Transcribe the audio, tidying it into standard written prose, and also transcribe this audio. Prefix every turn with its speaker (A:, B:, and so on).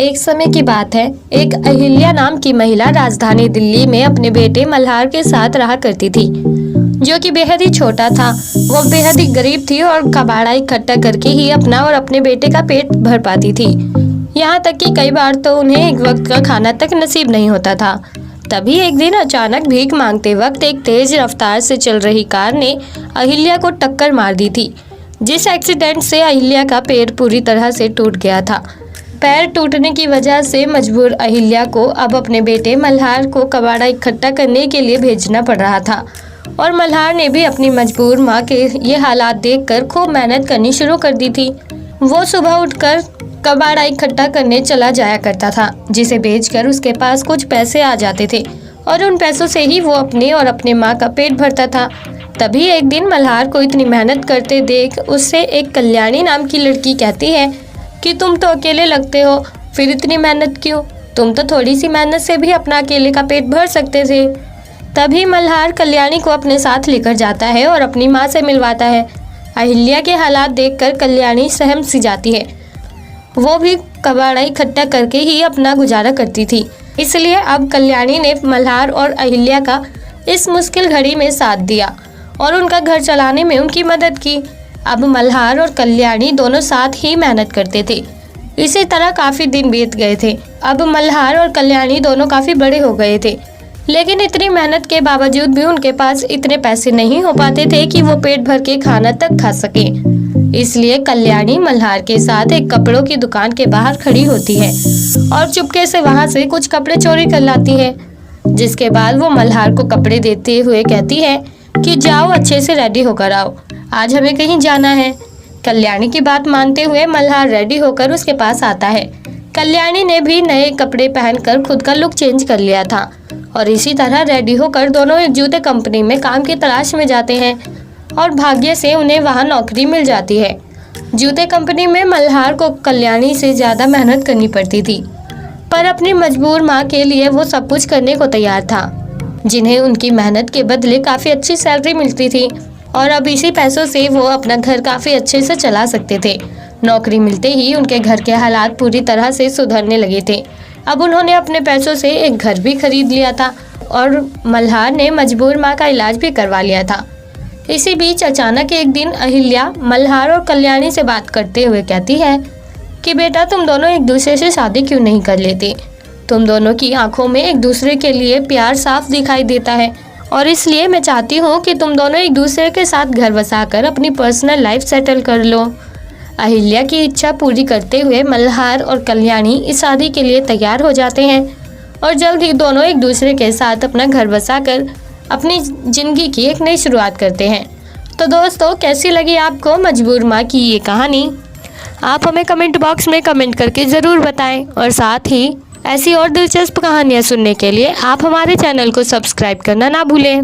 A: एक समय की बात है। एक अहिल्या नाम की महिला राजधानी दिल्ली में अपने बेटे मल्हार के साथ रहा करती थी, जो कि बेहद ही छोटा था। वो बेहद ही गरीब थी और कबाड़ा इकट्ठा करके ही अपना और अपने बेटे का पेट भर पाती थी। यहाँ तक कि कई बार तो उन्हें एक वक्त का खाना तक नसीब नहीं होता था। तभी एक दिन अचानक भीख मांगते वक्त एक तेज रफ्तार से चल रही कार ने अहिल्या को टक्कर मार दी थी, जिस एक्सीडेंट से अहिल्या का पैर पूरी तरह से टूट गया था। पैर टूटने की वजह से मजबूर अहिल्या को अब अपने बेटे मल्हार को कबाड़ा इकट्ठा करने के लिए भेजना पड़ रहा था, और मल्हार ने भी अपनी मजबूर मां के ये हालात देखकर खूब मेहनत करनी शुरू कर दी थी। वो सुबह उठकर कबाड़ा इकट्ठा करने चला जाया करता था, जिसे बेचकर उसके पास कुछ पैसे आ जाते थे और उन पैसों से ही वो अपने और अपने माँ का पेट भरता था। तभी एक दिन मल्हार को इतनी मेहनत करते देख उससे एक कल्याणी नाम की लड़की कहती है कि तुम तो अकेले लगते हो, फिर इतनी मेहनत क्यों? तुम तो थोड़ी सी मेहनत से भी अपना अकेले का पेट भर सकते थे। तभी मल्हार कल्याणी को अपने साथ लेकर जाता है और अपनी माँ से मिलवाता है। अहिल्या के हालात देखकर कल्याणी सहम सी जाती है। वो भी कबाड़ा इकट्ठा करके ही अपना गुजारा करती थी, इसलिए अब कल्याणी ने मल्हार और अहिल्या का इस मुश्किल घड़ी में साथ दिया और उनका घर चलाने में उनकी मदद की। अब मल्हार और कल्याणी दोनों साथ ही मेहनत करते थे। इसी तरह काफ़ी दिन बीत गए थे। अब मल्हार और कल्याणी दोनों काफ़ी बड़े हो गए थे, लेकिन इतनी मेहनत के बावजूद भी उनके पास इतने पैसे नहीं हो पाते थे कि वो पेट भर के खाना तक खा सके। इसलिए कल्याणी मल्हार के साथ एक कपड़ों की दुकान के बाहर खड़ी होती है और चुपके से वहाँ से कुछ कपड़े चोरी कर लाती है। जिसके बाद वो मल्हार को कपड़े देते हुए कहती है कि जाओ अच्छे से रेडी होकर आओ, आज हमें कहीं जाना है। कल्याणी की बात मानते हुए मल्हार रेडी होकर उसके पास आता है। कल्याणी ने भी नए कपड़े पहनकर खुद का लुक चेंज कर लिया था और इसी तरह रेडी होकर दोनों एक जूते कंपनी में काम की तलाश में जाते हैं और भाग्य से उन्हें वहां नौकरी मिल जाती है। जूते कंपनी में मल्हार को कल्याणी से ज़्यादा मेहनत करनी पड़ती थी, पर अपनी मजबूर माँ के लिए वो सब कुछ करने को तैयार था, जिन्हें उनकी मेहनत के बदले काफ़ी अच्छी सैलरी मिलती थी और अब इसी पैसों से वो अपना घर काफ़ी अच्छे से चला सकते थे। नौकरी मिलते ही उनके घर के हालात पूरी तरह से सुधरने लगे थे। अब उन्होंने अपने पैसों से एक घर भी खरीद लिया था और मल्हार ने मजबूर माँ का इलाज भी करवा लिया था। इसी बीच अचानक एक दिन अहिल्या मल्हार और कल्याणी से बात करते हुए कहती है कि बेटा, तुम दोनों एक दूसरे से शादी क्यों नहीं कर लेते? तुम दोनों की आंखों में एक दूसरे के लिए प्यार साफ दिखाई देता है और इसलिए मैं चाहती हूँ कि तुम दोनों एक दूसरे के साथ घर बसाकर अपनी पर्सनल लाइफ सेटल कर लो। अहिल्या की इच्छा पूरी करते हुए मल्हार और कल्याणी इस शादी के लिए तैयार हो जाते हैं और जल्द ही दोनों एक दूसरे के साथ अपना घर बसाकर अपनी ज़िंदगी की एक नई शुरुआत करते हैं। तो दोस्तों, कैसी लगी आपको मजबूर माँ की ये कहानी? आप हमें कमेंट बॉक्स में कमेंट करके ज़रूर बताएं और साथ ही ऐसी और दिलचस्प कहानियाँ सुनने के लिए आप हमारे चैनल को सब्सक्राइब करना ना भूलें।